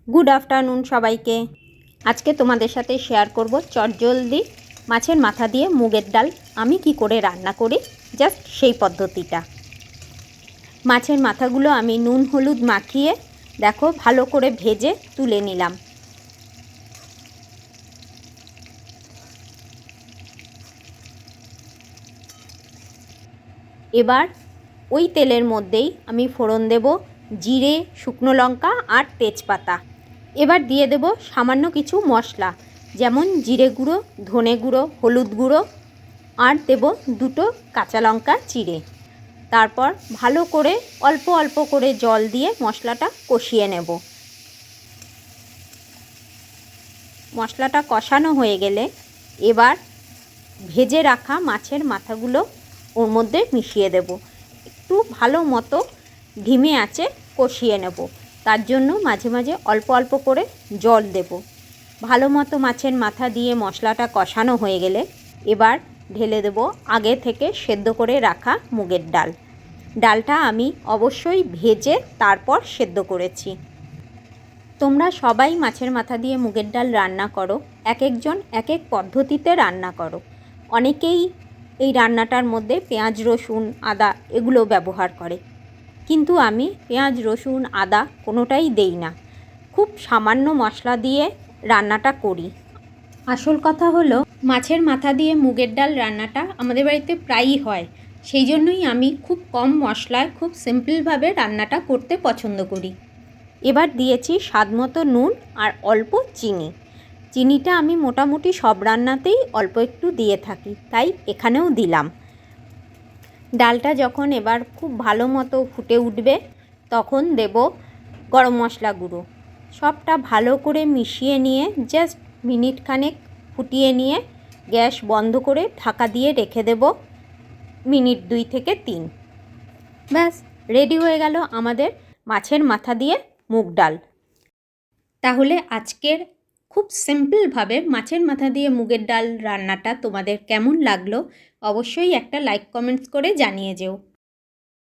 Good afternoon সবাইকে। আজকে তোমাদের সাথে শেয়ার করব চটজলদি মাছের মাথা দিয়ে মুগের ডাল আমি কি করে রান্না করি, জাস্ট সেই পদ্ধতিটা। মাছের মাথাগুলো আমি নুন হলুদ মাখিয়ে দেখো ভালো করে ভেজে তুলে নিলাম। এবার ওই তেলের মধ্যেই আমি ফোড়ন দেব জিরে, শুকনো লঙ্কা আর তেজপাতা। এবার দিয়ে দেব সামান্য কিছু মশলা, যেমন জিরে গুঁড়ো, ধনে গুঁড়ো, হলুদ গুঁড়ো, আর দেব দুটো কাঁচা লঙ্কা চিড়ে। তারপর ভালো করে অল্প অল্প করে জল দিয়ে মশলাটা কষিয়ে নেব। মশলাটা কষানো হয়ে গেলে এবার ভেজে রাখা মাছের মাথাগুলো ওর মধ্যে মিশিয়ে দেব। একটু ভালো মতো ধিমে আঁচে কষিয়ে নেব। তার জন্য মাঝে মাঝে অল্প অল্প করে জল দেব। ভালো মতো মাছের মাথা দিয়ে মশলাটা কষানো হয়ে গেলে এবার ঢেলে দেব আগে থেকে সেদ্ধ করে রাখা মুগের ডাল। ডালটা আমি অবশ্যই ভেজে তারপর সেদ্ধ করেছি। তোমরা সবাই মাছের মাথা দিয়ে মুগের ডাল রান্না করো, এক একজন এক এক পদ্ধতিতে রান্না করো। অনেকেই এই রান্নাটার মধ্যে পেঁয়াজ, রসুন, আদা এগুলো ব্যবহার করে, কিন্তু আমি পেঁয়াজ, রসুন, আদা কোনোটাই দেই না। খুব সামান্য মশলা দিয়ে রান্নাটা করি। আসল কথা হলো মাছের মাথা দিয়ে মুগের ডাল রান্নাটা আমাদের বাড়িতে প্রায়ই হয়, সেই জন্যই আমি খুব কম মশলায় খুব সিম্পলভাবে রান্নাটা করতে পছন্দ করি। এবার দিয়েছি স্বাদমতো নুন আর অল্প চিনি। চিনিটা আমি মোটামুটি সব রান্নাতেই অল্প একটু দিয়ে থাকি, তাই এখানেও দিলাম। ডালটা যখন এবার খুব ভালো মতো ফুটে উঠবে তখন দেব গরম মশলা গুঁড়ো। সবটা ভালো করে মিশিয়ে নিয়ে জাস্ট মিনিট খানেক ফুটিয়ে নিয়ে গ্যাস বন্ধ করে ঢাকা দিয়ে রেখে দেব মিনিট 2 থেকে 3। ব্যাস রেডি হয়ে গেল আমাদের মাছের মাথা দিয়ে মুগ ডাল। তাহলে আজকের খুব সিম্পলভাবে মাছের মাথা দিয়ে মুগের ডাল রান্নাটা তোমাদের কেমন লাগলো অবশ্যই একটা লাইক কমেন্টস করে জানিয়ে যেও।